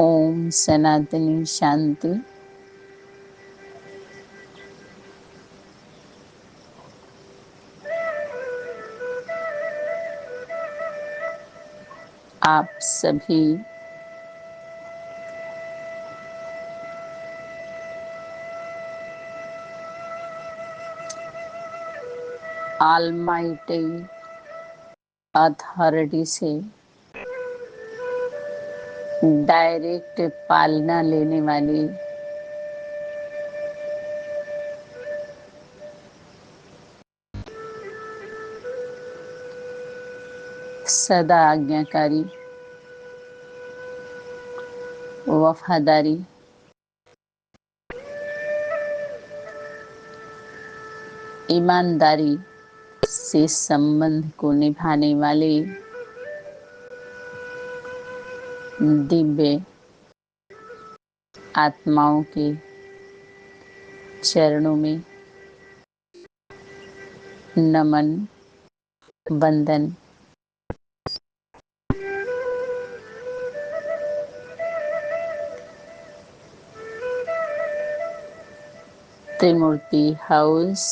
ओम सनातनी शांति। आप सभी ऑलमाइटी अथॉरिटी से डायरेक्ट पालना लेने वाली सदा आज्ञाकारी, वफादारी, ईमानदारी से संबंध को निभाने वाले दिव्य आत्माओं के चरणों में नमन, वंदन। त्रिमूर्ति हाउस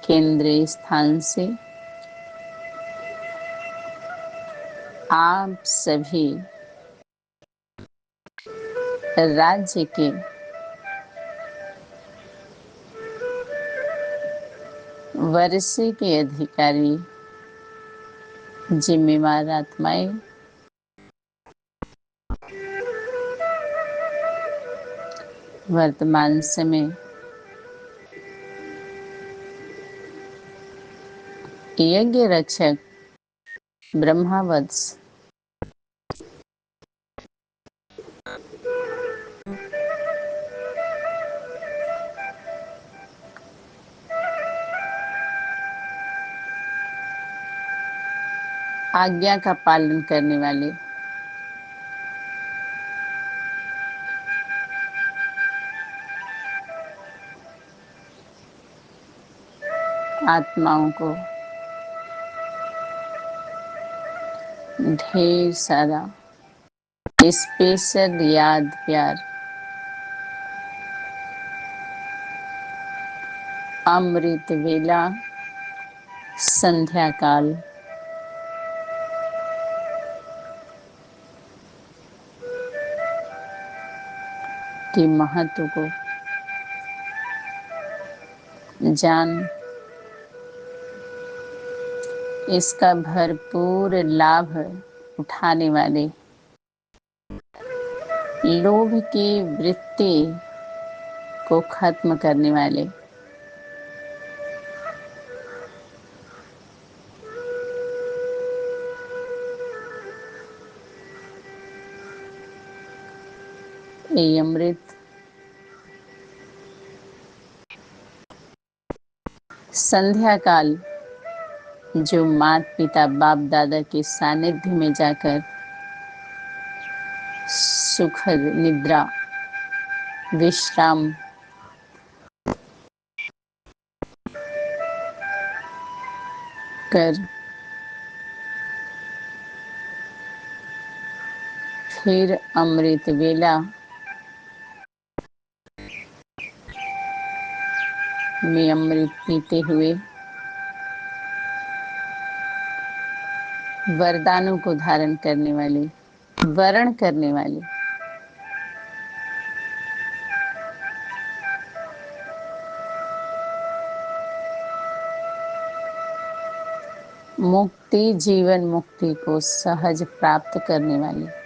केंद्रीय स्थान से आप सभी राज्य के वर्षे के अधिकारी, जिम्मेवार आत्माएं, वर्तमान समय यज्ञ रक्षक ब्रह्मावत्स, आज्ञा का पालन करने वाले आत्माओं को ढेर सारा स्पेशल याद प्यार। अमृत वेला, संध्या काल, के महत्व को जान इसका भरपूर लाभ उठाने वाले, लोभ की वृत्ति को खत्म करने वाले, ये अमृत संध्या काल जो माता पिता बाप दादा के सानिध्य में जाकर सुखद निद्रा विश्राम कर फिर अमृत वेला में अमृत पीते हुए वरदानों को धारण करने वाले, वरण करने वाले, मुक्ति जीवन मुक्ति को सहज प्राप्त करने वाले,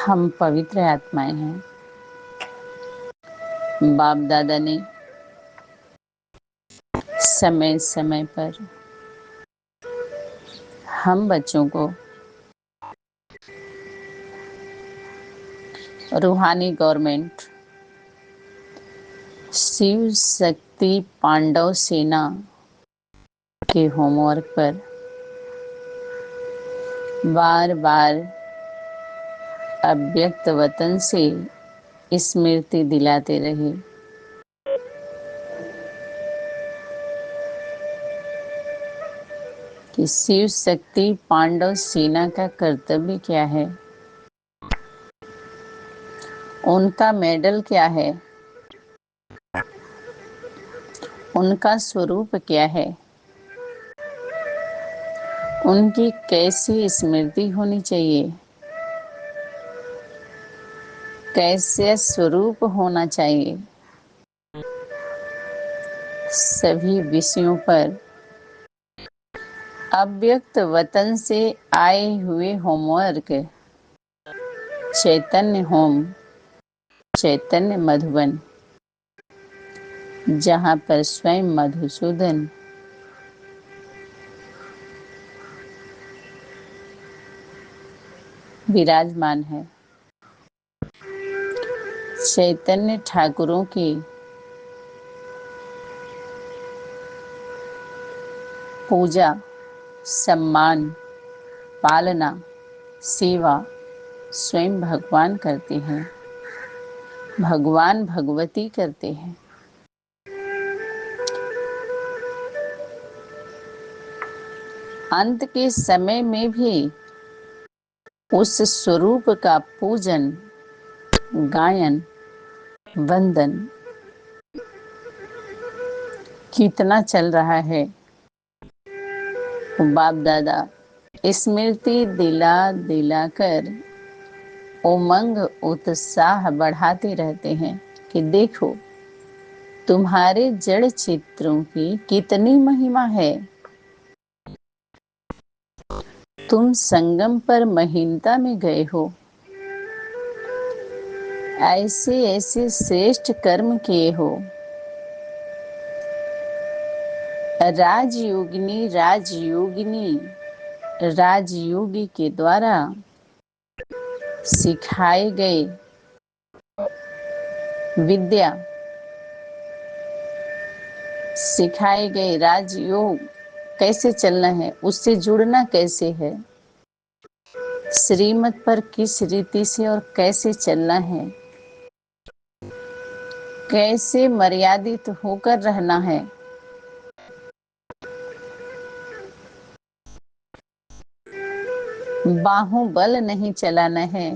हम पवित्र आत्माएं हैं। बाप दादा ने समय समय पर हम बच्चों को रूहानी गवर्नमेंट शिव शक्ति पांडव सेना के होमवर्क पर बार बार अव्यक्त वतन से स्मृति दिलाते रहे। कि शिव शक्ति पांडव सेना का कर्तव्य क्या है, उनका मेडल क्या है, उनका स्वरूप क्या है, उनकी कैसी स्मृति होनी चाहिए, कैसे स्वरूप होना चाहिए, सभी विषयों पर अव्यक्त वतन से आए हुए होमवर्क चैतन्य होम, चैतन्य मधुबन, जहाँ पर स्वयं मधुसूदन विराजमान है। चैतन्य ठाकुरों की पूजा, सम्मान, पालना, सेवा स्वयं भगवान करते हैं, भगवान भगवती करते हैं। अंत के समय में भी उस स्वरूप का पूजन, गायन, वंदन कितना चल रहा है। बाप दादा स्मृति दिला दिलाकर उमंग उत्साह बढ़ाते रहते हैं कि देखो तुम्हारे जड़ चित्रों की कितनी महिमा है, तुम संगम पर महीनता में गए हो, ऐसे ऐसे श्रेष्ठ कर्म किए हो। राजयोगिनी राजयोगिनी राजयोगी के द्वारा सिखाए गए विद्या, सिखाए गए राजयोग कैसे चलना है, उससे जुड़ना कैसे है, श्रीमत पर किस रीति से और कैसे चलना है, कैसे मर्यादित होकर रहना है, बाहुबल नहीं चलाना है,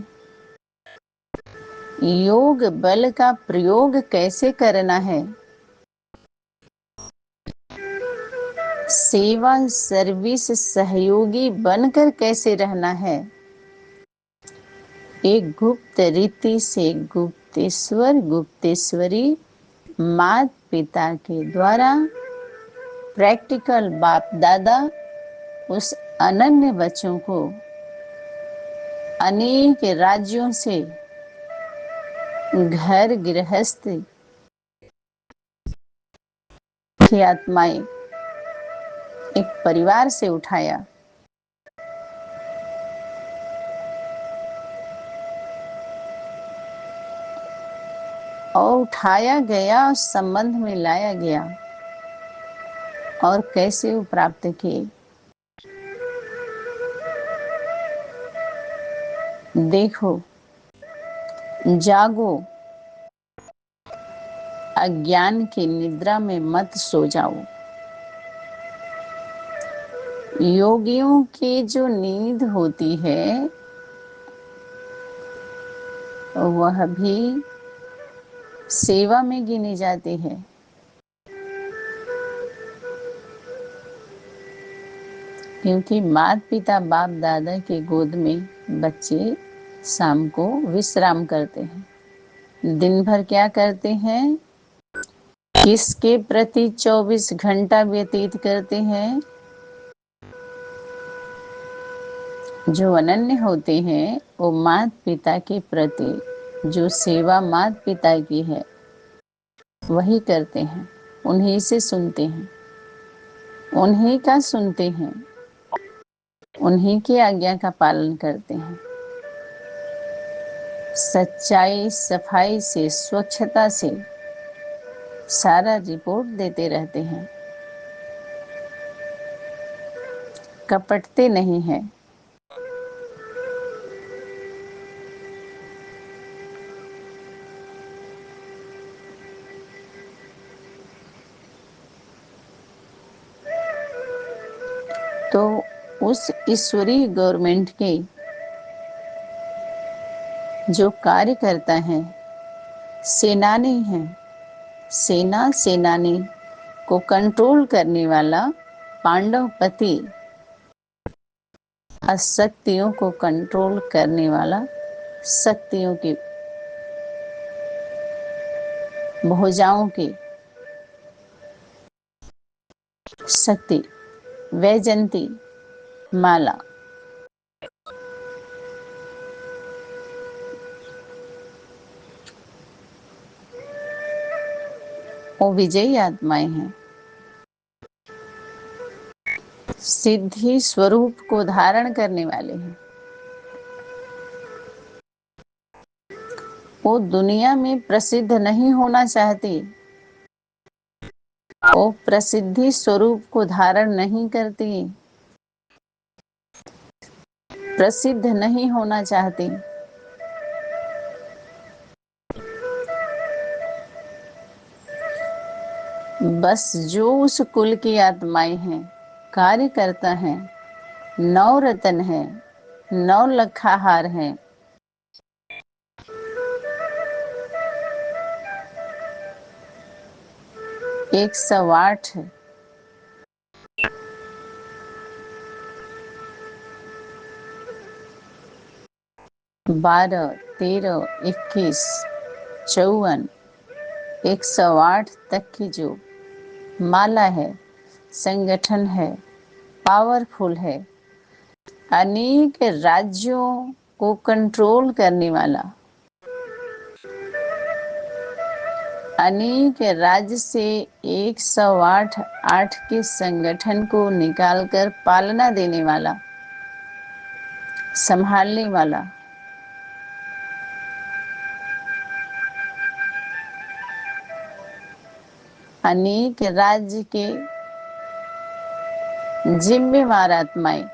योग बल का प्रयोग कैसे करना है, सेवा सर्विस सहयोगी बनकर कैसे रहना है, एक गुप्त रीति से गुप्तेश्वर गुप्तेश्वरी माता पिता के द्वारा प्रैक्टिकल बाप दादा उस अनन्य बच्चों को अनेक राज्यों से, घर गृहस्थ की आत्माएं एक परिवार से उठाया और उठाया गया, संबंध में लाया गया और कैसे वो प्राप्त किए। देखो, जागो, अज्ञान की निद्रा में मत सो जाओ। योगियों की जो नींद होती है वह भी सेवा में गिनी जाती है। क्योंकि माता पिता बाप दादा के गोद में बच्चे शाम को विश्राम करते हैं। दिन भर क्या करते हैं, किसके प्रति 24 घंटा व्यतीत करते हैं। जो अनन्य होते हैं वो माता पिता के प्रति जो सेवा माता पिता की है वही करते हैं, उन्हीं से सुनते हैं, उन्हीं का सुनते हैं, उन्हीं की आज्ञा का पालन करते हैं। सच्चाई सफाई से, स्वच्छता से सारा रिपोर्ट देते रहते हैं, कपटते नहीं हैं। तो उस ईश्वरीय गवर्नमेंट के जो कार्यकर्ता हैं, सेनानी हैं, सेनानी को कंट्रोल करने वाला पांडवपति, अशक्तियों को कंट्रोल करने वाला शक्तियों की भुजाओं की शक्ति, वैजयंती माला। वो विजयी आत्माएं हैं, सिद्धि स्वरूप को धारण करने वाले हैं। वो दुनिया में प्रसिद्ध नहीं होना चाहती, वो प्रसिद्धि स्वरूप को धारण नहीं करती, प्रसिद्ध नहीं होना चाहती। बस जो उस कुल की आत्माएं हैं, कार्यकर्ता हैं, नौ रतन हैं, नौ लखाहार हैं, 108 है, 12, 13, 21, 54, 108 तक की जो माला है, संगठन है, पावरफुल है, अनेक राज्यों को कंट्रोल करने वाला, अनेक राज्य से 108 के संगठन को निकालकर पालना देने वाला, संभालने वाला, अनेक राज्य के जिम्मेवार आत्माएं,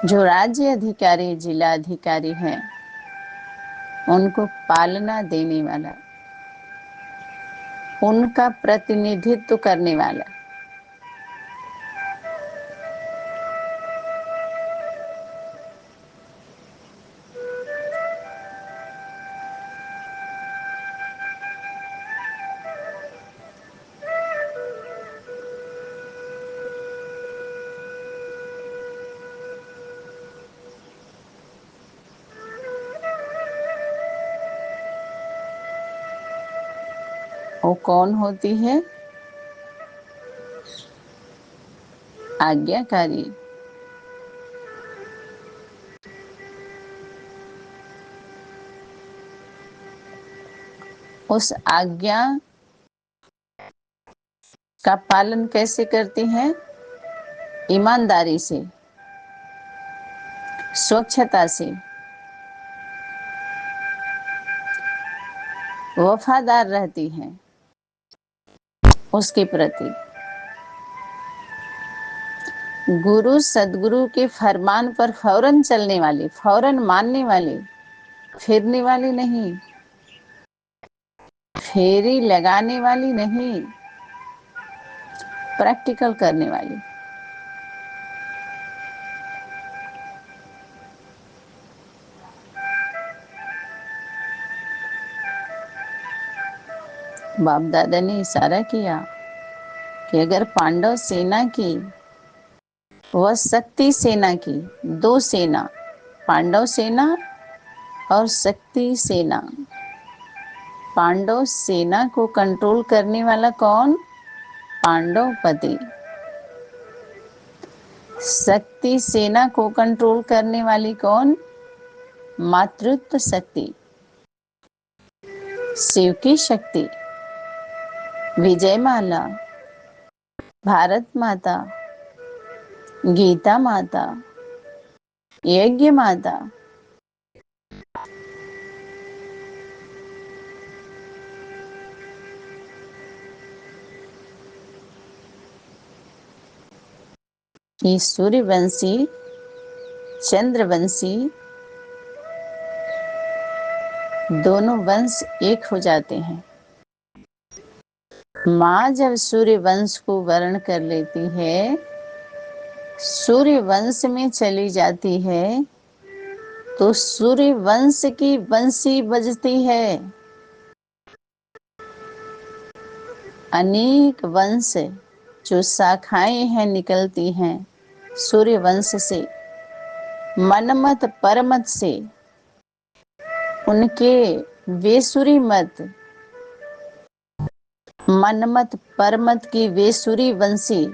जो राज्य अधिकारी, जिला अधिकारी हैं, उनको पालना देने वाला, उनका प्रतिनिधित्व करने वाला। वो कौन होती है? आज्ञाकारी। उस आज्ञा का पालन कैसे करती हैं? ईमानदारी से, स्वच्छता से, वफादार रहती हैं उसके प्रति। गुरु सदगुरु के फरमान पर फौरन चलने वाली, फौरन मानने वाली, फिरने वाली नहीं, फेरी लगाने वाली नहीं, प्रैक्टिकल करने वाली। बाप दादा ने इशारा किया कि अगर पांडव सेना की व शक्ति सेना की, दो सेना, पांडव सेना और शक्ति सेना, पांडव सेना को कंट्रोल करने वाला कौन? पांडवपति। शक्ति सेना को कंट्रोल करने वाली कौन? मातृत्व शक्ति, शिव की शक्ति, विजय माला, भारत माता, गीता माता, यज्ञ माता। ये सूर्यवंशी, चंद्रवंशी, दोनों वंश एक हो जाते हैं। माँ जब सूर्य वंश को वर्ण कर लेती है सूर्य वंश में चली जाती है तो सूर्य वंश की बंसी बजती है। अनेक वंश जो शाखाएं हैं निकलती हैं सूर्य वंश से, मनमत परमत से। उनके वेसुरी मत, मनमत परमत की वेसुरी वंशी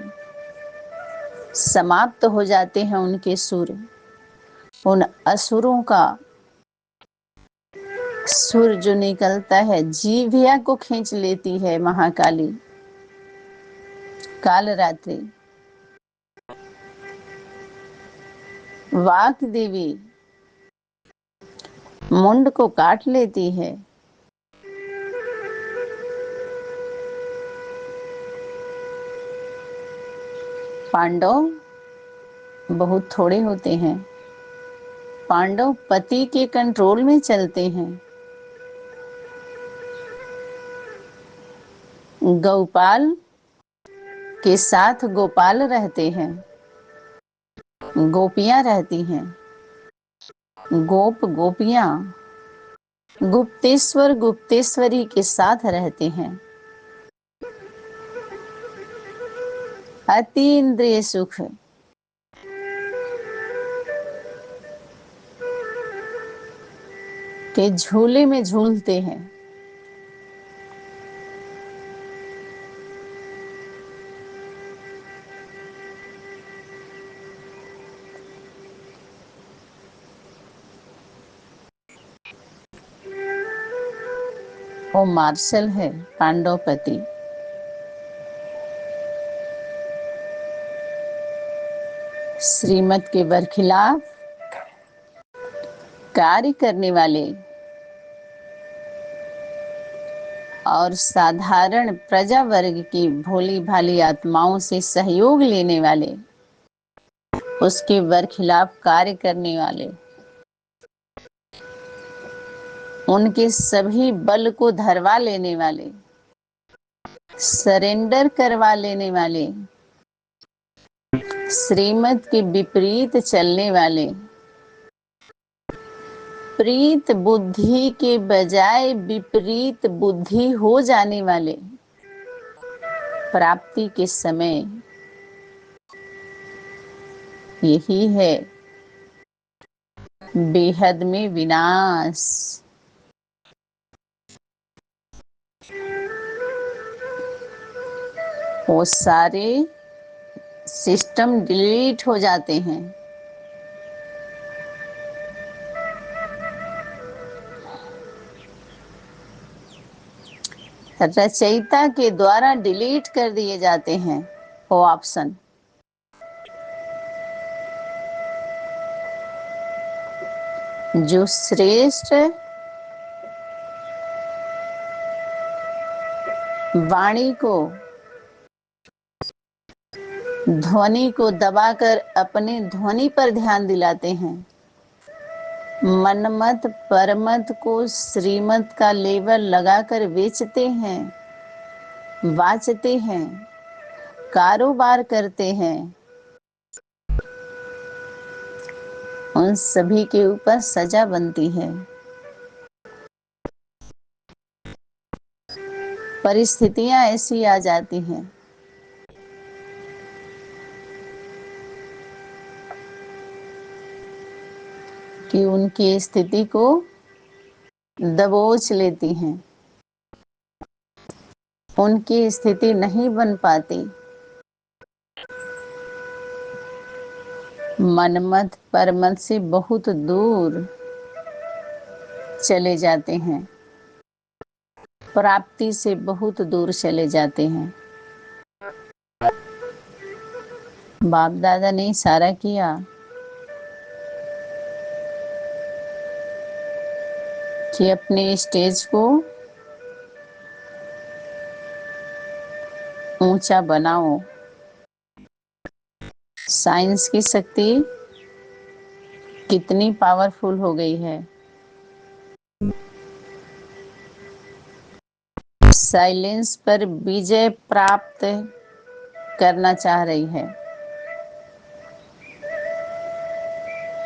समाप्त हो जाते हैं उनके सुर। उन असुरों का सुर जो निकलता है जीभिया को खींच लेती है महाकाली काल रात्रि। वाक देवी मुंड को काट लेती है। पांडव बहुत थोड़े होते हैं। पांडव पति के कंट्रोल में चलते हैं। गौपाल के साथ गोपाल रहते हैं, गोपियां रहती हैं। गोप गोपियां गुप्तेश्वर गुप्तेश्वरी के साथ रहते हैं। अति इंद्रिय सुख के झूले में झूलते हैं। वो मार्शल है पांडव पति। श्रीमत के बरखिलाफ कार्य करने वाले और साधारण प्रजा वर्ग की भोली भाली आत्माओं से सहयोग लेने वाले, उसके बरखिलाफ कार्य करने वाले, उनके सभी बल को धरवा लेने वाले, सरेंडर करवा लेने वाले, श्रीमत के विपरीत चलने वाले, प्रीत बुद्धि के बजाय विपरीत बुद्धि हो जाने वाले, प्राप्ति के समय यही है बेहद में विनाश। वो सारे सिस्टम डिलीट हो जाते हैं। रचयिता के द्वारा डिलीट कर दिए जाते हैं वो ऑप्शन। जो श्रेष्ठ वाणी को, ध्वनि को दबाकर अपने ध्वनि पर ध्यान दिलाते हैं, मनमत परमत को श्रीमत का लेबल लगाकर बेचते हैं, वाचते हैं, कारोबार करते हैं, उन सभी के ऊपर सजा बनती है। परिस्थितियां ऐसी आ जाती हैं कि उनकी स्थिति को दबोच लेती हैं, उनकी स्थिति नहीं बन पाती। मनमत परमत से बहुत दूर चले जाते हैं, प्राप्ति से बहुत दूर चले जाते हैं। बाप दादा ने इशारा किया कि अपने स्टेज को ऊंचा बनाओ। साइंस की शक्ति कितनी पावरफुल हो गई है। साइलेंस पर विजय प्राप्त करना चाह रही है।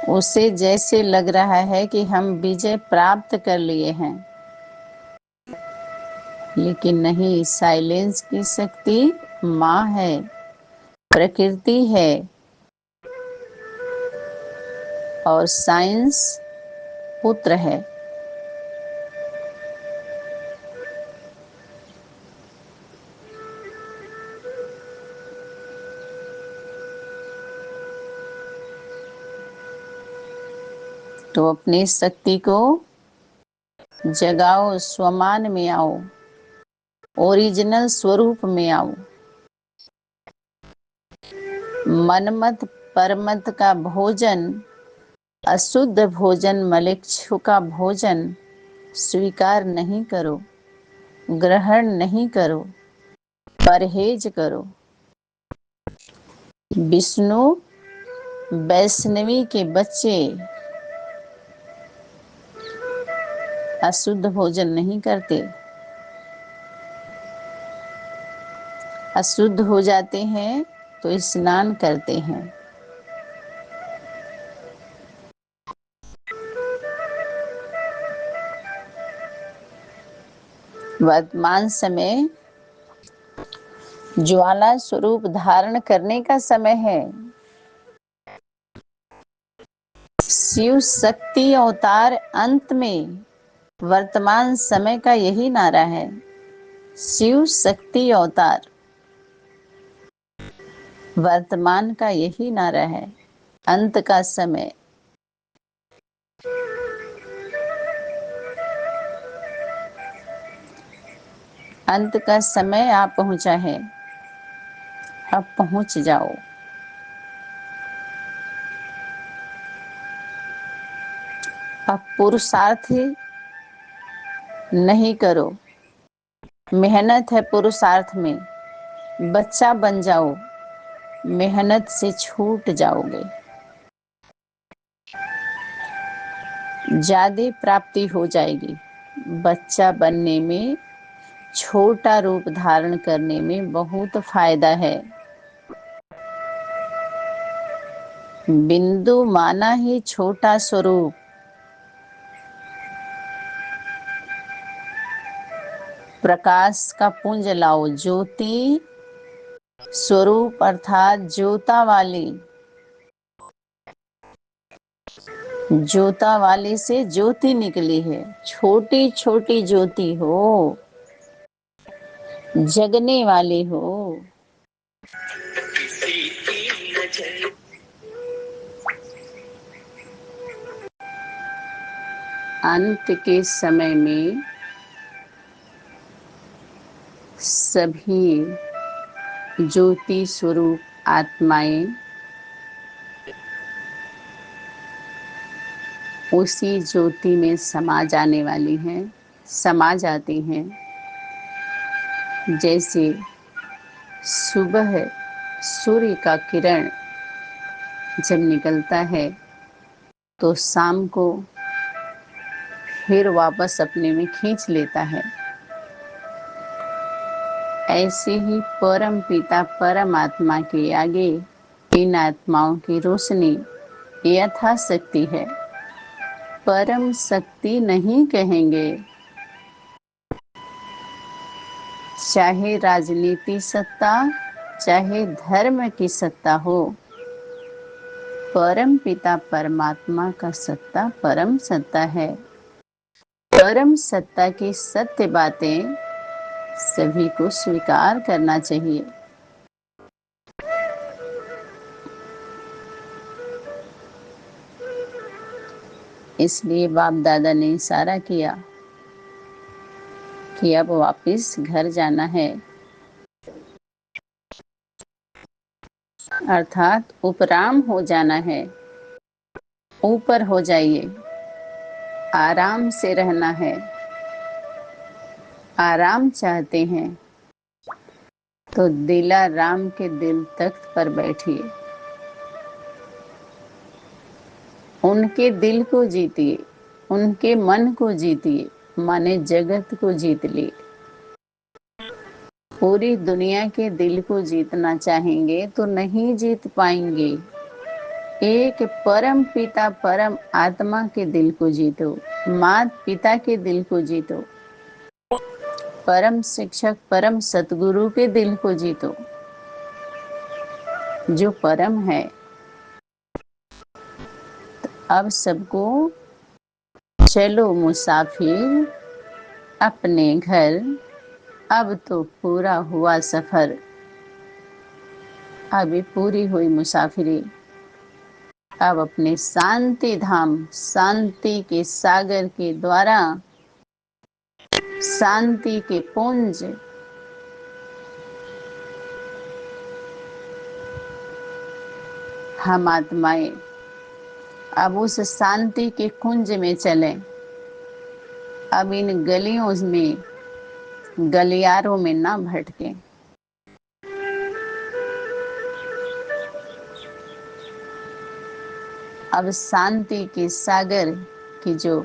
उसे जैसे लग रहा है कि हम विजय प्राप्त कर लिए हैं, लेकिन नहीं। साइलेंस की शक्ति माँ है, प्रकृति है, और साइंस पुत्र है। तो अपनी शक्ति को जगाओ, स्वमान में आओ, ओरिजिनल स्वरूप में आओ। मनमत परमत का भोजन, अशुद्ध भोजन, मलेच्छु का भोजन स्वीकार नहीं करो, ग्रहण नहीं करो, परहेज करो। विष्णु वैष्णवी के बच्चे अशुद्ध भोजन नहीं करते। अशुद्ध हो जाते हैं तो स्नान करते हैं। वर्तमान समय ज्वाला स्वरूप धारण करने का समय है। शिव शक्ति अवतार अंत में वर्तमान समय का यही नारा है, शिव शक्ति अवतार। वर्तमान का यही नारा है, अंत का समय। अंत का समय आ पहुंचा है, अब पहुंच जाओ। अब पुरुषार्थ नहीं करो, मेहनत है पुरुषार्थ में। बच्चा बन जाओ, मेहनत से छूट जाओगे। ज्यादा प्राप्ति हो जाएगी। बच्चा बनने में, छोटा रूप धारण करने में बहुत फायदा है। बिंदु माना ही छोटा स्वरूप। प्रकाश का पुंज लाओ, ज्योति स्वरूप अर्थात ज्योता वाली। ज्योता वाली से ज्योति निकली है, छोटी छोटी ज्योति हो, जगने वाली हो। अंत के समय में सभी ज्योति स्वरूप आत्माएं उसी ज्योति में समा जाने वाली हैं, समा जाती हैं। जैसे सुबह सूर्य का किरण जब निकलता है तो शाम को फिर वापस अपने में खींच लेता है, ऐसे ही परम पिता परमात्मा के आगे इन आत्माओं की रोशनी यथाशक्ति है। परम शक्ति नहीं कहेंगे, चाहे राजनीति सत्ता, चाहे धर्म की सत्ता हो, परम पिता परमात्मा का सत्ता परम सत्ता है। परम सत्ता की सत्य बातें सभी को स्वीकार करना चाहिए। इसलिए बाप दादा ने इशारा किया कि अब वापस घर जाना है, अर्थात उपराम हो जाना है। ऊपर हो जाइए, आराम से रहना है। आराम चाहते हैं तो दिला राम के दिल तख्त पर बैठिए, उनके दिल को जीतिए, उनके मन को जीतिए, माने जगत को जीत लिए। पूरी दुनिया के दिल को जीतना चाहेंगे तो नहीं जीत पाएंगे। एक परम पिता परम आत्मा के दिल को जीतो, मात पिता के दिल को जीतो, परम शिक्षक परम सतगुरु के दिल को जीतो, जो परम है। अब सबको चलो मुसाफिर अपने घर, अब तो पूरा हुआ सफर। अभी पूरी हुई मुसाफिरी, अब अपने शांति धाम, शांति के सागर के द्वारा, शांति के पुंज, हम आत्माएं अब उस शांति के कुंज में चलें। अब इन गलियों में, गलियारों में ना भटकें। अब शांति के सागर की जो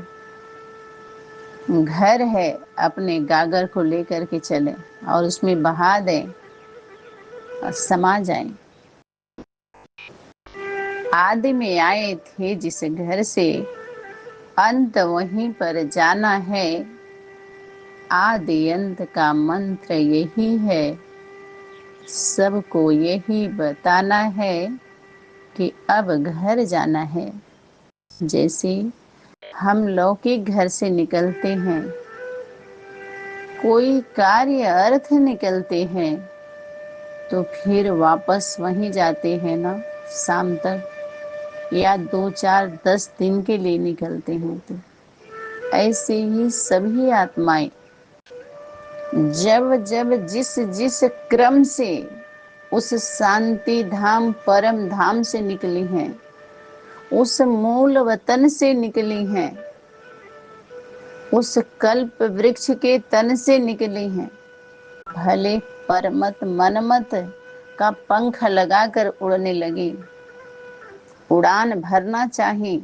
घर है, अपने गागर को लेकर के चलें और उसमें बहा दें और समा जाएं। आदि में आए थे जिस घर से, अंत वहीं पर जाना है। आदि अंत का मंत्र यही है, सबको यही बताना है कि अब घर जाना है। जैसे हम लौकिक घर से निकलते हैं, कोई कार्य अर्थ निकलते हैं, तो फिर वापस वहीं जाते हैं ना, शाम तक, या 2 4 10 दिन के लिए निकलते हैं। तो ऐसे ही सभी आत्माएं जब जब जिस जिस क्रम से उस शांति धाम परम धाम से निकली हैं, उस मूल वतन से निकली हैं, उस कल्प वृक्ष के तन से निकली हैं, भले परमत मनमत का पंख लगाकर उड़ने लगी, उड़ान भरना चाहिए,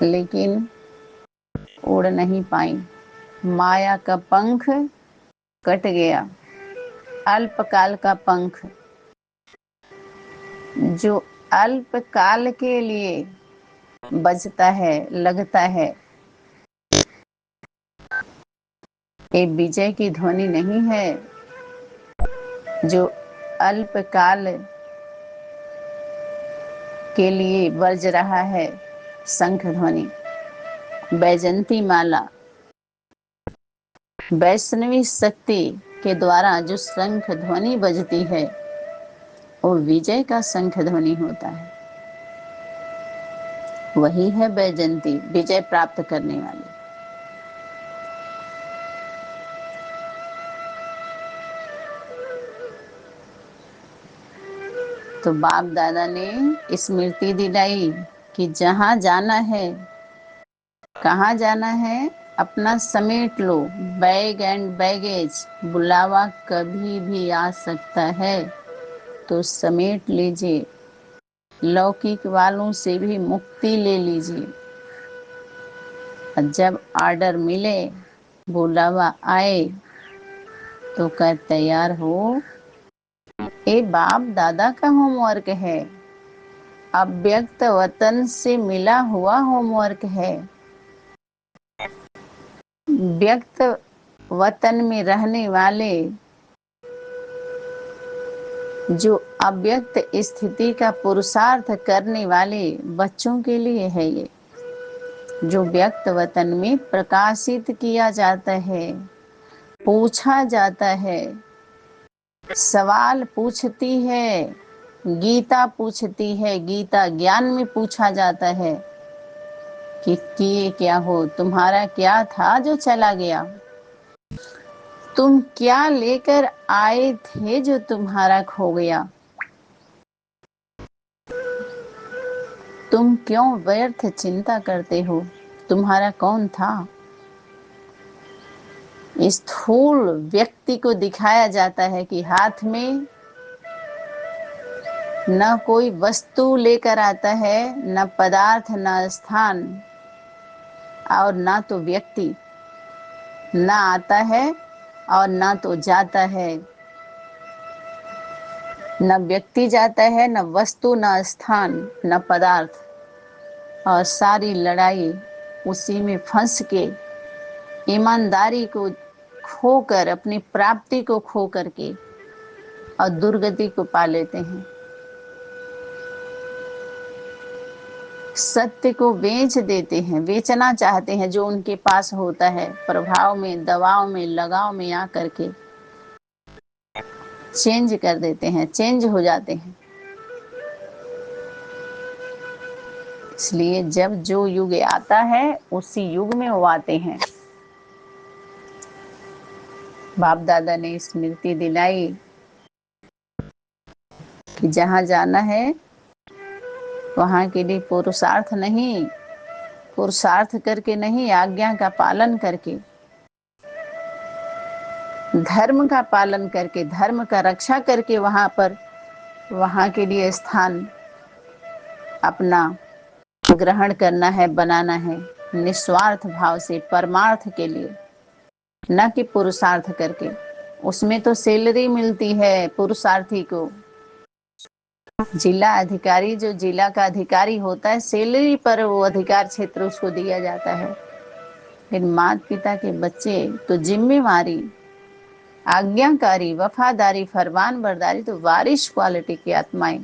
लेकिन उड़ नहीं पाई। माया का पंख कट गया, अल्पकाल का पंख, जो अल्पकाल के लिए बजता है, लगता है, ये विजय की ध्वनि नहीं है। जो अल्पकाल के लिए बज रहा है, शंख ध्वनि, बैजंती माला, वैष्णवी शक्ति के द्वारा जो शंख ध्वनि बजती है, वो विजय का शंख ध्वनि होता है। वही है बैजंती, विजय प्राप्त करने वाली। तो बाप दादा ने स्मृति दिलाई कि जहां जाना है, कहाँ जाना है, अपना समेट लो, बैग एंड बैगेज। बुलावा कभी भी आ सकता है, तो समेट लीजिए। लौकिक वालों से भी मुक्ति ले लीजिए। जब ऑर्डर मिले, बुलावा आए, तो कर तैयार हो। ये बाप दादा का होमवर्क है, अव्यक्त वतन से मिला हुआ होमवर्क है। व्यक्त वतन में रहने वाले, जो अव्यक्त स्थिति का पुरुषार्थ करने वाले बच्चों के लिए है ये, जो व्यक्त वतन में प्रकाशित किया जाता है, पूछा जाता है, सवाल पूछती है, गीता पूछती है, गीता ज्ञान में पूछा जाता है कि किए क्या हो, तुम्हारा क्या था जो चला गया, तुम क्या लेकर आए थे जो तुम्हारा खो गया, तुम क्यों व्यर्थ चिंता करते हो, तुम्हारा कौन था। स्थूल व्यक्ति को दिखाया जाता है कि हाथ में न कोई वस्तु लेकर आता है, न पदार्थ, न स्थान, और ना तो व्यक्ति, ना आता है और ना तो जाता है, न व्यक्ति जाता है, न वस्तु, न स्थान, न पदार्थ, और सारी लड़ाई उसी में फंस के ईमानदारी को खोकर, अपनी प्राप्ति को खो करके और दुर्गति को पा लेते हैं। सत्य को बेच देते हैं, बेचना चाहते हैं जो उनके पास होता है, प्रभाव में, दबाव में, लगाव में आकर के चेंज कर देते हैं, चेंज हो जाते हैं। इसलिए जब जो युग आता है उसी युग में वो आते हैं। बाप दादा ने स्मृति दिलाई कि जहाँ जाना है वहाँ के लिए पुरुषार्थ नहीं, पुरुषार्थ करके नहीं, आज्ञा का पालन करके, धर्म का पालन करके, धर्म का रक्षा करके वहाँ पर, वहाँ के लिए स्थान अपना ग्रहण करना है, बनाना है, निस्वार्थ भाव से, परमार्थ के लिए, न कि पुरुषार्थ करके। उसमें तो सैलरी मिलती है पुरुषार्थी को। जिला अधिकारी, जो जिला का अधिकारी होता है, सैलरी पर वो अधिकार क्षेत्र उसको दिया जाता है। लेकिन माता पिता के बच्चे तो जिम्मेवारी, आज्ञाकारी, वफादारी, फरमान बरदारी, तो वारिश क्वालिटी की आत्माएं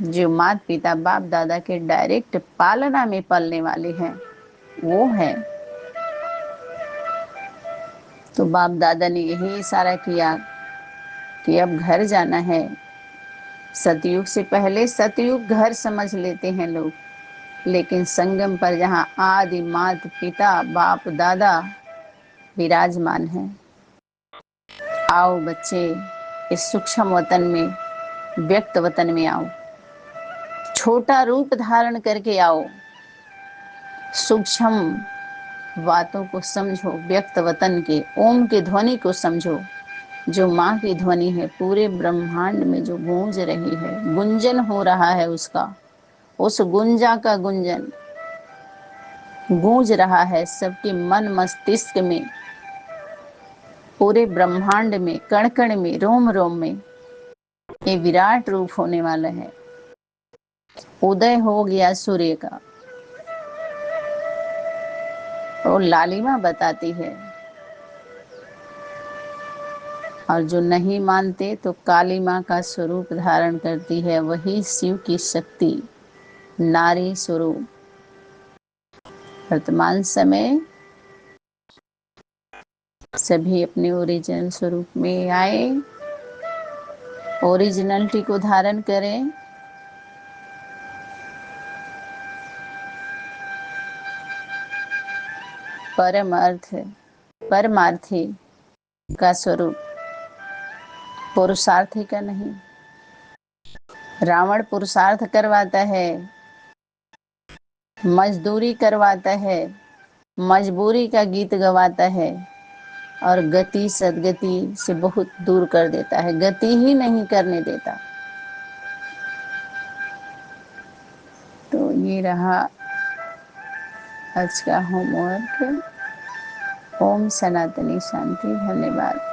जो माता पिता बाप दादा के डायरेक्ट पालना में पलने वाले हैं, वो है। तो बाप दादा ने यही इशारा किया कि अब घर जाना है। सतयुग से पहले सतयुग घर समझ लेते हैं लोग, लेकिन संगम पर जहाँ आदि माता पिता बाप दादा विराजमान हैं, आओ बच्चे, इस सूक्ष्म वतन में, व्यक्त वतन में आओ, छोटा रूप धारण करके आओ, सूक्ष्म बातों को समझो, व्यक्त वतन के ओम की ध्वनि को समझो, जो माँ की ध्वनि है, पूरे ब्रह्मांड में जो गूंज रही है, गुंजन हो रहा है उसका, उस गुंजा का गुंजन गूंज रहा है सबके मन मस्तिष्क में, पूरे ब्रह्मांड में, कण कण में, रोम रोम में। ये विराट रूप होने वाला है। उदय हो गया सूर्य का, और लालिमा बताती है। और जो नहीं मानते तो काली माँ का स्वरूप धारण करती है, वही शिव की शक्ति, नारी स्वरूप। वर्तमान समय सभी अपने ओरिजिनल स्वरूप में आए, ओरिजिनलिटी को धारण करें। परम अर्थ, परमार्थी का स्वरूप, पुरुषार्थी का नहीं। रावण पुरुषार्थ करवाता है, मजदूरी करवाता है, मजबूरी का गीत गवाता है, और गति सदगति से बहुत दूर कर देता है, गति ही नहीं करने देता। तो ये रहा आज का होमवर्क। ओम सनातनी शांति। धन्यवाद।